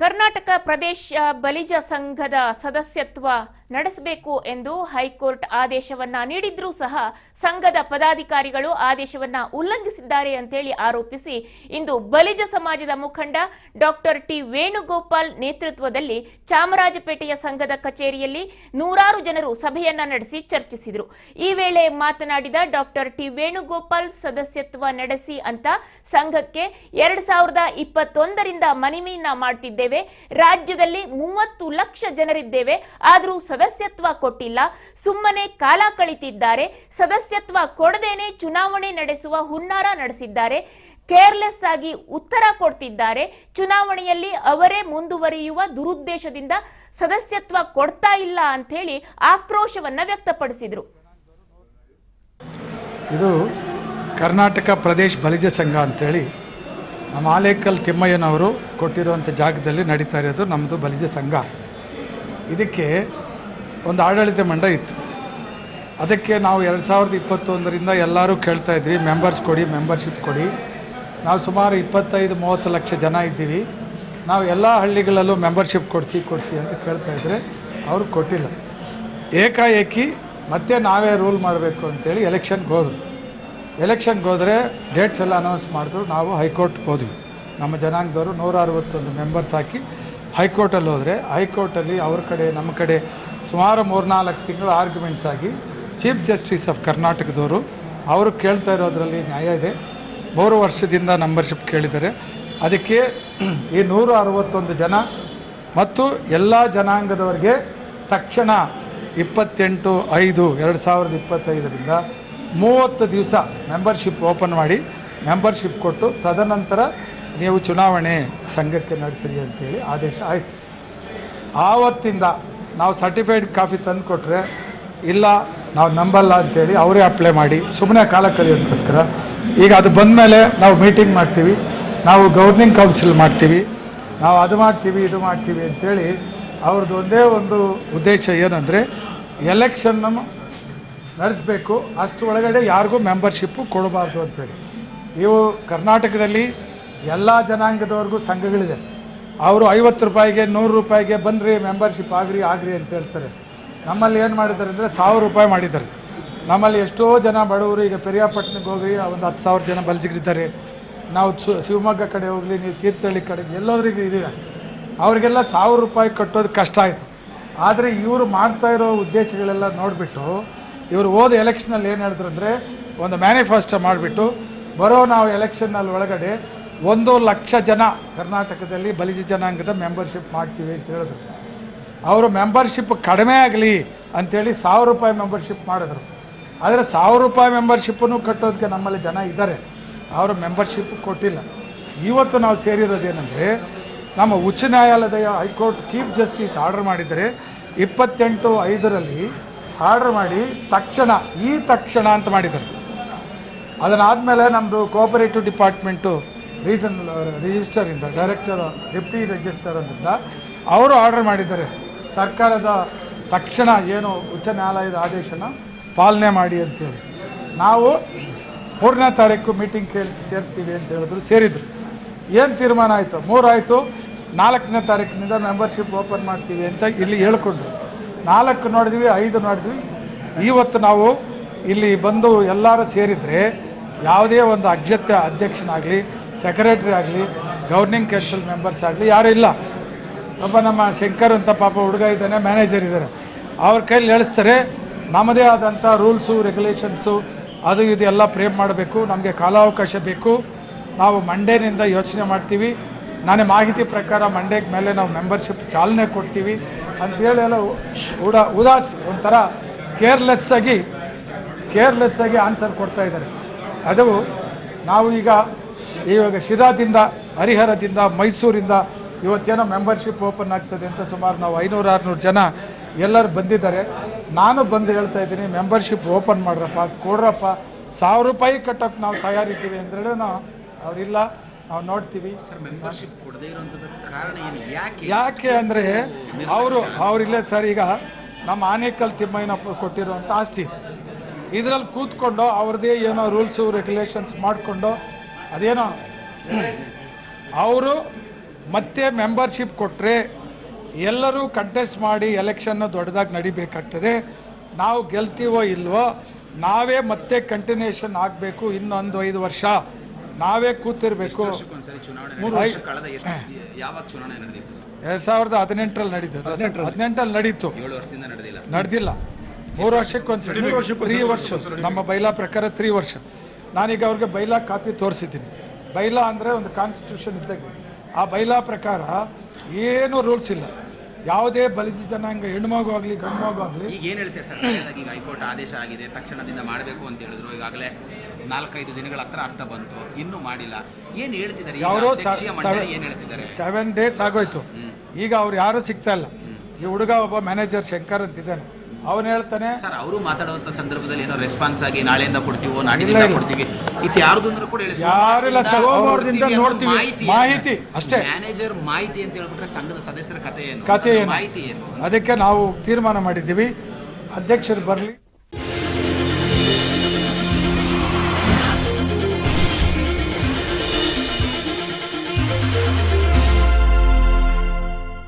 ಕರ್ನಾಟಕ ಪ್ರದೇಶ ಬಲಿಜ ಸಂಘದ ಸದಸ್ಯತ್ವ ನಡೆಸಬೇಕು ಎಂದು ಹೈಕೋರ್ಟ್ ಆದೇಶವನ್ನ ನೀಡಿದ್ರೂ ಸಹ ಸಂಘದ ಪದಾಧಿಕಾರಿಗಳು ಆದೇಶವನ್ನ ಉಲ್ಲಂಘಿಸಿದ್ದಾರೆ ಅಂತೇಳಿ ಆರೋಪಿಸಿ ಇಂದು ಬಲಿಜ ಸಮಾಜದ ಮುಖಂಡ ಡಾಕ್ಟರ್ ಟಿ ವೇಣುಗೋಪಾಲ್ ನೇತೃತ್ವದಲ್ಲಿ ಚಾಮರಾಜಪೇಟೆಯ ಸಂಘದ ಕಚೇರಿಯಲ್ಲಿ ನೂರಾರು ಜನರು ಸಭೆಯನ್ನ ನಡೆಸಿ ಚರ್ಚಿಸಿದರು. ಈ ವೇಳೆ ಮಾತನಾಡಿದ ಡಾಕ್ಟರ್ ಟಿ ವೇಣುಗೋಪಾಲ್ ಸದಸ್ಯತ್ವ ನಡೆಸಿ ಅಂತ ಸಂಘಕ್ಕೆ 2021ರಿಂದ ಮನವಿಯನ್ನ ಮಾಡ್ತಿದ್ದೇವೆ. ರಾಜ್ಯದಲ್ಲಿ 30 ಲಕ್ಷ ಜನರಿದ್ದೇವೆ, ಆದರೂ ಸದಸ್ಯತ್ವ ಕೊಟ್ಟಿಲ್ಲ, ಸುಮ್ಮನೆ ಕಾಲ ಕಳಿತಿದ್ದಾರೆ. ಸದಸ್ಯತ್ವ ಕೊಡದೇನೆ ಚುನಾವಣೆ ನಡೆಸುವ ಹುನ್ನಾರ ನಡೆಸಿದ್ದಾರೆ. ಕೇರ್ಲೆಸ್ ಆಗಿ ಉತ್ತರ ಕೊಡ್ತಿದ್ದಾರೆ. ಚುನಾವಣೆಯಲ್ಲಿ ಅವರೇ ಮುಂದುವರಿಯುವ ದುರುದ್ದೇಶದಿಂದ ಸದಸ್ಯತ್ವ ಕೊಡ್ತಾ ಇಲ್ಲ ಅಂತ ಹೇಳಿ ಆಕ್ರೋಶವನ್ನ ವ್ಯಕ್ತಪಡಿಸಿದರು. ಇದು ಕರ್ನಾಟಕ ಪ್ರದೇಶ ಬಲಿಜ ಸಂಘ ಅಂತೇಳಿ ನಮ್ಮ ಆಲೇಕಲ್ ತಿಮ್ಮಯ್ಯನವರು ಕೊಟ್ಟಿರುವಂಥ ಜಾಗದಲ್ಲಿ ನಡೀತಾ ಇರೋದು ನಮ್ಮದು ಬಲಿಜ ಸಂಘ. ಇದಕ್ಕೆ ಒಂದು ಆಡಳಿತ ಮಂಡಳಿ ಇತ್ತು. ಅದಕ್ಕೆ ನಾವು 2021ರಿಂದ ಎಲ್ಲರೂ ಕೇಳ್ತಾ ಇದ್ವಿ, ಮೆಂಬರ್ಸ್ ಕೊಡಿ, ಮೆಂಬರ್ಶಿಪ್ ಕೊಡಿ. ನಾವು ಸುಮಾರು 25-30 ಲಕ್ಷ ಜನ ಇದ್ದೀವಿ, ನಾವು ಎಲ್ಲ ಹಳ್ಳಿಗಳಲ್ಲೂ ಮೆಂಬರ್ಶಿಪ್ ಕೊಡಿಸಿ ಅಂತ ಕೇಳ್ತಾ ಇದ್ದರೆ ಅವರು ಕೊಟ್ಟಿಲ್ಲ. ಏಕಾಏಕಿ ಮತ್ತೆ ನಾವೇ ರೂಲ್ ಮಾಡಬೇಕು ಅಂತೇಳಿ ಎಲೆಕ್ಷನ್ಗೆ ಹೋದರೆ ಡೇಟ್ಸ್ ಎಲ್ಲ ಅನೌನ್ಸ್ ಮಾಡಿದ್ರು. ನಾವು ಹೈಕೋರ್ಟ್ಗೆ ಹೋದ್ವಿ. ನಮ್ಮ ಜನಾಂಗದವರು 161 ಮೆಂಬರ್ಸ್ ಹಾಕಿ ಹೈಕೋರ್ಟಲ್ಲಿ ಹೋದರೆ, ಹೈಕೋರ್ಟಲ್ಲಿ ಅವ್ರ ಕಡೆ ನಮ್ಮ ಕಡೆ ಸುಮಾರು 3-4 ತಿಂಗಳು ಆರ್ಗ್ಯುಮೆಂಟ್ಸ್ ಆಗಿ ಚೀಫ್ ಜಸ್ಟಿಸ್ ಆಫ್ ಕರ್ನಾಟಕದವರು ಅವರು ಕೇಳ್ತಾ ಇರೋದ್ರಲ್ಲಿ ನ್ಯಾಯ ಇದೆ. 3 ವರ್ಷದಿಂದ ಮೆಂಬರ್ಶಿಪ್ ಕೇಳಿದ್ದಾರೆ. ಅದಕ್ಕೆ ಈ 161 ಜನ ಮತ್ತು ಎಲ್ಲ ಜನಾಂಗದವರಿಗೆ ತಕ್ಷಣ 28/5/2025ರಿಂದ 30 ದಿವಸ ಮೆಂಬರ್ಶಿಪ್ ಓಪನ್ ಮಾಡಿ ಮೆಂಬರ್ಶಿಪ್ ಕೊಟ್ಟು ತದನಂತರ ನೀವು ಚುನಾವಣೆ ಸಂಘಕ್ಕೆ ನಡೆಸಿರಿ ಅಂತೇಳಿ ಆದೇಶ ಆಯಿತು. ಆವತ್ತಿಂದ ನಾವು ಸರ್ಟಿಫೈಡ್ ಕಾಪಿ ತಂದು ಕೊಟ್ಟರೆ ಇಲ್ಲ ನಾವು ನಂಬಲ್ಲ ಅಂತೇಳಿ ಅವರೇ ಅಪ್ಲೈ ಮಾಡಿ ಸುಮ್ಮನೆ ಕಾಲ ಕಲಿಯೋದಕ್ಕೋಸ್ಕರ ಈಗ ಅದು ಬಂದ ಮೇಲೆ ನಾವು ಮೀಟಿಂಗ್ ಮಾಡ್ತೀವಿ, ನಾವು ಗವರ್ನಿಂಗ್ ಕೌನ್ಸಿಲ್ ಮಾಡ್ತೀವಿ, ನಾವು ಅದು ಮಾಡ್ತೀವಿ ಇದು ಮಾಡ್ತೀವಿ ಅಂತೇಳಿ ಅವ್ರದ್ದು ಒಂದೇ ಒಂದು ಉದ್ದೇಶ ಏನಂದರೆ ಎಲೆಕ್ಷನ್ನನ್ನು ನಡೆಸಬೇಕು, ಅಷ್ಟು ಒಳಗಡೆ ಯಾರಿಗೂ ಮೆಂಬರ್ಶಿಪ್ಪು ಕೊಡಬಾರ್ದು ಅಂತೇಳಿ. ಇವು ಕರ್ನಾಟಕದಲ್ಲಿ ಎಲ್ಲ ಜನಾಂಗದವ್ರಿಗೂ ಸಂಘಗಳಿದೆ. ಅವರು 50 ರೂಪಾಯಿಗೆ 100 ರೂಪಾಯಿಗೆ ಬನ್ನಿರಿ ಮೆಂಬರ್ಶಿಪ್ ಆಗ್ರಿ ಅಂತ ಹೇಳ್ತಾರೆ. ನಮ್ಮಲ್ಲಿ ಏನು ಮಾಡಿದ್ದಾರೆ ಅಂದರೆ 1000 ರೂಪಾಯಿ ಮಾಡಿದ್ದಾರೆ. ನಮ್ಮಲ್ಲಿ ಎಷ್ಟೋ ಜನ ಬಡವರು, ಈಗ ಪೆರಿಯಾಪಟ್ಟಣಕ್ಕೆ ಹೋಗಿ ಒಂದು 10,000 ಜನ ಬಲಿಜರಿದ್ದಾರೆ. ನಾವು ಶಿವಮೊಗ್ಗ ಕಡೆ ಹೋಗಲಿ, ನೀವು ತೀರ್ಥಹಳ್ಳಿ ಕಡೆ ಎಲ್ಲೋದ್ರಿಗೆ ಇದೀರ, ಅವರಿಗೆಲ್ಲ 1000 ರೂಪಾಯಿ ಕಟ್ಟೋದು ಕಷ್ಟ ಆಯಿತು. ಆದರೆ ಇವರು ಮಾಡ್ತಾ ಇರೋ ಉದ್ದೇಶಗಳೆಲ್ಲ ನೋಡಿಬಿಟ್ಟು ಇವರು ಹೋದ ಎಲೆಕ್ಷನಲ್ಲಿ ಏನು ಹೇಳಿದ್ರು ಅಂದರೆ ಒಂದು ಮ್ಯಾನಿಫೆಸ್ಟೋ ಮಾಡಿಬಿಟ್ಟು ಬರೋ ನಾವು ಎಲೆಕ್ಷನ್ನಲ್ಲಿ ಒಳಗಡೆ 1 ಲಕ್ಷ ಜನ ಕರ್ನಾಟಕದಲ್ಲಿ ಬಲಿಜ ಜನಾಂಗದ ಮೆಂಬರ್ಶಿಪ್ ಮಾಡ್ತೀವಿ ಅಂತ ಹೇಳಿದ್ರು. ಅವರು ಮೆಂಬರ್ಶಿಪ್ ಕಡಿಮೆ ಆಗಲಿ ಅಂಥೇಳಿ 1000 ರೂಪಾಯಿ ಮೆಂಬರ್ಶಿಪ್ ಮಾಡಿದ್ರು. ಆದರೆ 1000 ರೂಪಾಯಿ ಮೆಂಬರ್ಶಿಪ್ಪನ್ನು ಕಟ್ಟೋದಕ್ಕೆ ನಮ್ಮಲ್ಲಿ ಜನ ಇದ್ದಾರೆ, ಅವರು ಮೆಂಬರ್ಶಿಪ್ ಕೊಟ್ಟಿಲ್ಲ. ಇವತ್ತು ನಾವು ಸೇರಿರೋದೇನೆಂದರೆ ನಮ್ಮ ಉಚ್ಚ ನ್ಯಾಯಾಲಯದ ಹೈಕೋರ್ಟ್ ಚೀಫ್ ಜಸ್ಟಿಸ್ ಆರ್ಡರ್ ಮಾಡಿದರೆ 28/5ರಲ್ಲಿ ಆರ್ಡರ್ ಮಾಡಿ ತಕ್ಷಣ ಅಂತ ಮಾಡಿದ್ದಾರೆ. ಅದನ್ನಾದಮೇಲೆ ನಮ್ಮದು ಕೋಆಪರೇಟಿವ್ ಡಿಪಾರ್ಟ್ಮೆಂಟು ರಿಜಿಸ್ಟರಿಂದ ಡೈರೆಕ್ಟರ್ ಡೆಪ್ಟಿ ರಿಜಿಸ್ಟರ್ ಅಂದಿಂದ ಅವರು ಆರ್ಡರ್ ಮಾಡಿದ್ದಾರೆ, ಸರ್ಕಾರದ ತಕ್ಷಣ ಏನು ಉಚ್ಚ ನ್ಯಾಯಾಲಯದ ಆದೇಶನ ಪಾಲನೆ ಮಾಡಿ ಅಂತೇಳಿ. ನಾವು 3ನೇ ತಾರೀಕು ಮೀಟಿಂಗ್ ಸೇರ್ತೀವಿ ಅಂತ ಹೇಳಿದ್ರು, ಸೇರಿದ್ರು. ಏನು ತೀರ್ಮಾನ ಆಯಿತು? 3 ಆಯಿತು. 4ನೇ ತಾರೀಕಿನಿಂದ ಮೆಂಬರ್ಶಿಪ್ ಓಪನ್ ಮಾಡ್ತೀವಿ ಅಂತ ಇಲ್ಲಿ ಹೇಳ್ಕೊಂಡ್ರು. 4 ನೋಡಿದ್ವಿ, 5 ನೋಡಿದ್ವಿ. ಇವತ್ತು ನಾವು ಇಲ್ಲಿ ಬಂದು ಎಲ್ಲರೂ ಸೇರಿದರೆ ಯಾವುದೇ ಒಂದು ಅಧ್ಯಕ್ಷನಾಗಲಿ, ಸೆಕ್ರೆಟ್ರಿ ಆಗಲಿ, ಗವರ್ನಿಂಗ್ ಕೌನ್ಸಿಲ್ ಮೆಂಬರ್ಸ್ ಆಗಲಿ ಯಾರೂ ಇಲ್ಲ. ಒಬ್ಬ ನಮ್ಮ ಶಂಕರ್ ಅಂತ ಪಾಪ ಹುಡುಗ ಇದ್ದಾನೆ, ಮ್ಯಾನೇಜರ್ ಇದ್ದಾರೆ, ಅವ್ರ ಕೈಲಿ ಹೇಳಿಸ್ತಾರೆ. ನಮ್ಮದೇ ಆದಂಥ ರೂಲ್ಸು ರೆಗ್ಯುಲೇಷನ್ಸು ಅದು ಇದು ಎಲ್ಲ ಫ್ರೇಮ್ ಮಾಡಬೇಕು, ನಮಗೆ ಕಾಲಾವಕಾಶ ಬೇಕು, ನಾವು ಮಂಡೇನಿಂದ ಯೋಚನೆ ಮಾಡ್ತೀವಿ, ನಾನೇ ಮಾಹಿತಿ ಪ್ರಕಾರ ಮಂಡೇ ಮೇಲೆ ನಾವು ಮೆಂಬರ್ಶಿಪ್ ಚಾಲನೆ ಕೊಡ್ತೀವಿ ಅಂತೇಳಿ ಎಲ್ಲ ಒಂಥರ ಕೇರ್ಲೆಸ್ ಆಗಿ ಆನ್ಸರ್ ಕೊಡ್ತಾ ಇದ್ದಾರೆ. ಅದು ನಾವು ಇವಾಗ ಶಿರಾದಿಂದ, ಹರಿಹರದಿಂದ, ಮೈಸೂರಿಂದ ಇವತ್ತೇನೋ ಮೆಂಬರ್ಶಿಪ್ ಓಪನ್ ಆಗ್ತದೆ ಅಂತ ಸುಮಾರು ನಾವು 500-600 ಜನ ಎಲ್ಲರೂ ಬಂದಿದ್ದಾರೆ. ನಾನು ಬಂದು ಹೇಳ್ತಾ ಇದ್ದೀನಿ, ಮೆಂಬರ್ಶಿಪ್ ಓಪನ್ ಮಾಡ್ರಪ್ಪ, ಕೊಡ್ರಪ್ಪ, 1000 ರೂಪಾಯಿ ಕಟ್ಟೋಕ್ಕೆ ನಾವು ತಯಾರಿದ್ದೀವಿ ಅಂತೇಳಿ ಅವರಿಲ್ಲ, ನಾವು ನೋಡ್ತೀವಿ. ಸರ್, ಮೆಂಬರ್ಶಿಪ್ ಕೊಡದೇ ಇರೋಂಥದ್ದು ಕಾರಣ ಏನು? ಯಾಕೆ ಅಂದರೆ ಅವರಿಲ್ಲ ಸರ್. ಈಗ ನಮ್ಮ ಆನೇಕಲ್ ತಿಮ್ಮಯ್ಯನಪ್ಪ ಕೊಟ್ಟಿರುವಂಥ ಆಸ್ತಿ ಇದರಲ್ಲಿ ಕೂತ್ಕೊಂಡು ಅವ್ರದ್ದೇ ಏನೋ ರೂಲ್ಸು ರೆಗ್ಯುಲೇಷನ್ಸ್ ಮಾಡಿಕೊಂಡು ಅದೇನೋ ಅವರು ಮತ್ತೆ ಮೆಂಬರ್ಶಿಪ್ ಕೊಟ್ಟರೆ ಎಲ್ಲರೂ ಕಂಟೆಸ್ಟ್ ಮಾಡಿ ಎಲೆಕ್ಷನ್ನ ದೊಡ್ಡದಾಗಿ ನಡಿಬೇಕಾಗ್ತದೆ. ನಾವು ಗೆಲ್ತೀವೋ ಇಲ್ವೋ, ನಾವೇ ಮತ್ತೆ ಕಂಟಿನ್ಯೂಷನ್ ಆಗಬೇಕು. ಇನ್ನೊಂದು 5 ವರ್ಷ ನಾವೇ ಕೂತಿರ್ಬೇಕು. ವರ್ಷಕ್ಕೊಂದ್ಸರಿ ಚುನಾವಣೆ ಕಳೆದ ಯಾವಾಗ ಚುನಾವಣೆ ನಡೆದಿತ್ತು ಸರ್? 2018ರಲ್ಲಿ ನಡೀತು. 18ರಲ್ಲಿ ನಡೀತು. 7 ವರ್ಷದಿಂದ ನಡೆದಿಲ್ಲ. 3 ವರ್ಷಕ್ಕೊಂದ್ಸರಿ 3 ವರ್ಷ ನಮ್ಮ ಬೈಲಾ ಪ್ರಕಾರ 3 ವರ್ಷ. ನಾನೀಗ ಅವ್ರಿಗೆ ಬೈಲಾ ಕಾಪಿ ತೋರಿಸಿದ್ದೀನಿ. ಬೈಲಾ ಅಂದರೆ ಒಂದು ಕಾನ್ಸ್ಟಿಟ್ಯೂಷನ್ ಇದ್ದಾಗ ಆ ಬೈಲಾ ಪ್ರಕಾರ ಏನು ರೂಲ್ಸ್ ಇಲ್ಲ. ಯಾವುದೇ ಬಲಿಜ ಜನಾಂಗ ಹೆಣ್ಮಗು ಆಗಲಿ ಗಂಡು ಮಗು ಆಗಲಿ. ಈಗ ಏನು ಹೇಳ್ತೀವಿ ಸರ್? ಈಗ ಹೈಕೋರ್ಟ್ ಆದೇಶ ಆಗಿದೆ, ತಕ್ಷಣದಿಂದ ಮಾಡಬೇಕು ಅಂತ ಹೇಳಿದ್ರು. ಈಗಾಗಲೇ 4-5 ದಿನಗಳ ಹತ್ರ ಆಗ್ತಾ ಬಂತು, ಇನ್ನೂ ಮಾಡಿಲ್ಲ. ಏನು ಹೇಳ್ತಿದ್ದಾರೆ ಯಾರೋ ಏನು ಹೇಳ್ತಿದ್ದಾರೆ? 7 ಡೇಸ್ ಆಗೋಯ್ತು. ಈಗ ಅವ್ರು ಯಾರೂ ಸಿಗ್ತಾ ಇಲ್ಲ. ಈ ಹುಡುಗ ಒಬ್ಬ ಮ್ಯಾನೇಜರ್ ಶಂಕರ್ ಅಂತಿದ್ದಾನೆ, ಅವನು ಹೇಳ್ತಾನೆ ಸರ್. ಅವರು ಮಾತಾಡುವಂತ ಸಂದರ್ಭದಲ್ಲಿ ಏನೋ ರೆಸ್ಪಾನ್ಸ್ ಆಗಿ ನಾಳೆಯಿಂದ ಕೊಡ್ತೀವೋ ನಾಡಿನಿಂದ ಕೊಡ್ತೀವಿ ಇದು ಯಾರ್ದು ಕೂಡ ಯಾರಿಲ್ಲ ಸರ್. ಮಾಹಿತಿ ಅಷ್ಟೇ. ಮ್ಯಾನೇಜರ್ ಮಾಹಿತಿ ಅಂತ ಹೇಳ್ಬಿಟ್ರೆ ಸಂಘದ ಸದಸ್ಯರ ಕತೆ ಏನು? ಮಾಹಿತಿ ಏನು? ಅದಕ್ಕೆ ನಾವು ತೀರ್ಮಾನ ಮಾಡಿದ್ದೀವಿ, ಅಧ್ಯಕ್ಷರು ಬರಲಿ.